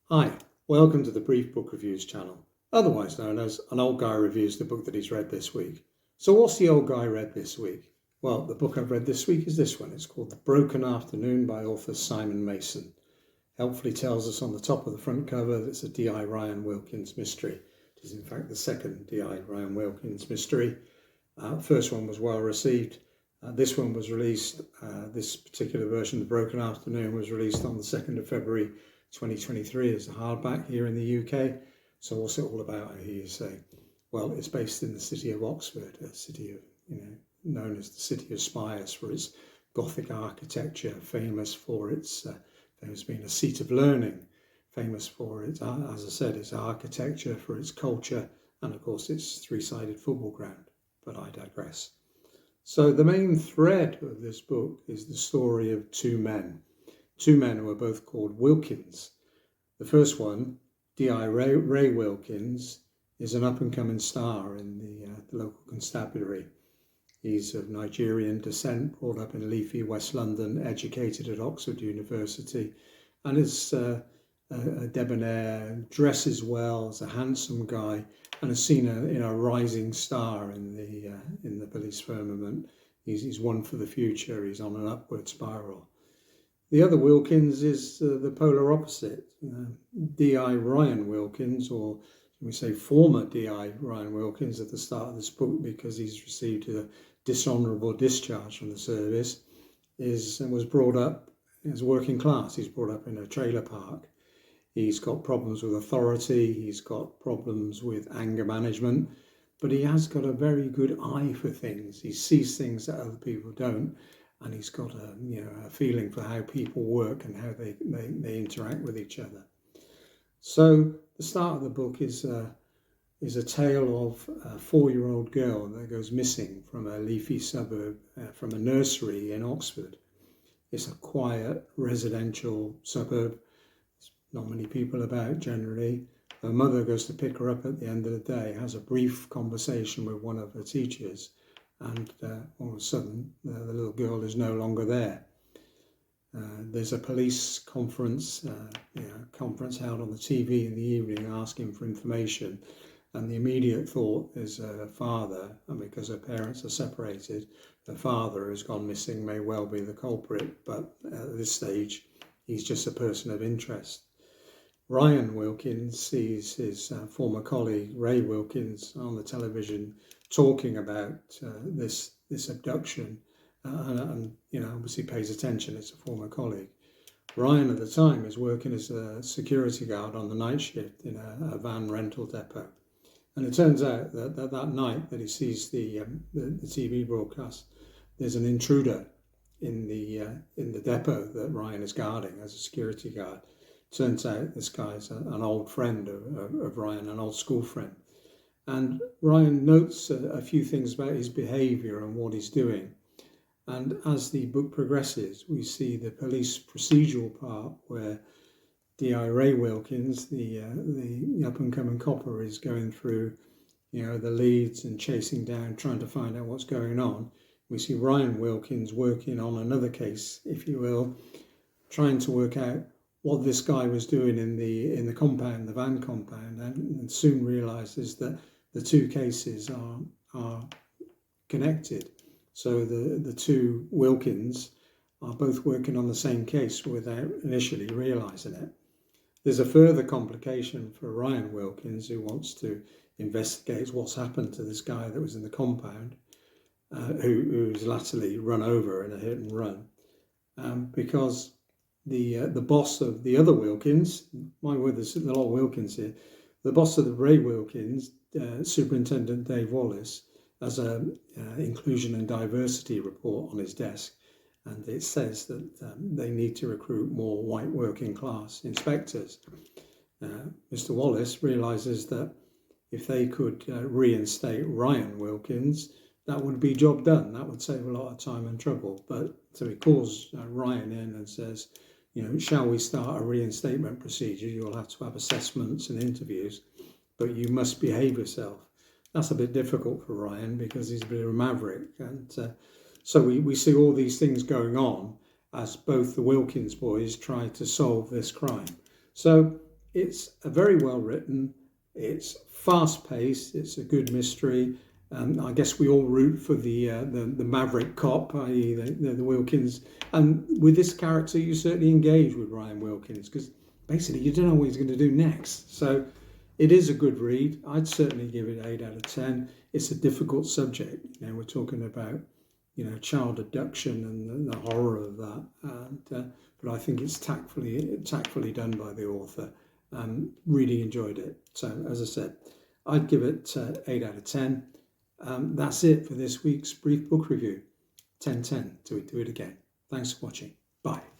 Hi, welcome to the Brief Book Reviews channel, otherwise known as An Old Guy Reviews the Book that he's read this week. So what's the old guy read this week? Well, the book I've read this week is this one. It's called The Broken Afternoon by author Simon Mason. Helpfully tells us on the top of the front cover that it's a D.I. Ryan Wilkins mystery. It is in fact the second D.I. Ryan Wilkins mystery. First one was well received. This one was released, this particular version, The Broken Afternoon, was released on the 2nd of February 2023 as a hardback here in the UK. So what's it all about, I hear you say? Well, it's based in the city of Oxford, a city of, known as the City of Spires for its Gothic architecture, famous for its, famous being a seat of learning, famous for its, as I said, its architecture, for its culture, and of course its three-sided football ground. But I digress. So the main thread of this book is the story of two men who are both called Wilkins. The first one, D.I. Ray Wilkins, is an up-and-coming star in the local constabulary. He's of Nigerian descent, brought up in leafy West London, educated at Oxford University, and is a debonair, dresses well, is a handsome guy, and is seen a rising star in the police firmament. He's one for the future. He's on an upward spiral. The other Wilkins is the polar opposite. D.I. Ryan Wilkins, or can we say former D.I. Ryan Wilkins at the start of this book, because he's received a dishonourable discharge from the service, was brought up as working class. He's brought up in a trailer park. He's got problems with authority. He's got problems with anger management, but he has got a very good eye for things. He sees things that other people don't. And he's got a feeling for how people work and how they interact with each other. So the start of the book is a tale of a 4-year-old girl that goes missing from a leafy suburb, from a nursery in Oxford. It's a quiet residential suburb. There's not many people about generally. Her mother goes to pick her up at the end of the day, has a brief conversation with one of her teachers, and all of a sudden the little girl is no longer there. There's a police conference held on the TV in the evening asking for information, and the immediate thought is her father, and because her parents are separated, her father has gone missing, may well be the culprit, but at this stage he's just a person of interest. Ryan Wilkins sees his former colleague Ray Wilkins on the television talking about this abduction, and obviously pays attention. It's a former colleague. Ryan at the time is working as a security guard on the night shift in a van rental depot, and it turns out that night that he sees the TV broadcast, there's an intruder in the depot that Ryan is guarding as a security guard. Turns out this guy's an old friend of Ryan, an old school friend. And Ryan notes a few things about his behaviour and what he's doing. And as the book progresses, we see the police procedural part where D.I. Ray Wilkins, the up-and-coming copper, is going through, the leads and chasing down, trying to find out what's going on. We see Ryan Wilkins working on another case, if you will, trying to work out what this guy was doing in the compound, the van compound, and soon realises that the two cases are connected. So the two Wilkins are both working on the same case without initially realising it. There's a further complication for Ryan Wilkins, who wants to investigate what's happened to this guy that was in the compound, who's latterly run over in a hit and run, because the boss of the other Wilkins, my word, there's a lot of Wilkins here. The boss of the Ray Wilkins, Superintendent Dave Wallace, has a inclusion and diversity report on his desk, and it says that they need to recruit more white working class inspectors. Mr. Wallace realises that if they could reinstate Ryan Wilkins, that would be job done. That would save a lot of time and trouble. But so he calls Ryan in and says, shall we start a reinstatement procedure? You'll have to have assessments and interviews, but you must behave yourself. That's a bit difficult for Ryan because he's a bit of a maverick. And so we see all these things going on as both the Wilkins boys try to solve this crime. So It's a very well written. It's fast paced. It's a good mystery. I guess we all root for the maverick cop, i.e. the Wilkins. And with this character, you certainly engage with Ryan Wilkins because basically you don't know what he's going to do next. So it is a good read. I'd certainly give it 8 out of 10. It's a difficult subject. We're talking about child abduction and the horror of that. But I think it's tactfully done by the author. Really enjoyed it. So as I said, I'd give it 8 out of 10. That's it for this week's brief book review. 10/10 till we do it again. Thanks for watching. Bye.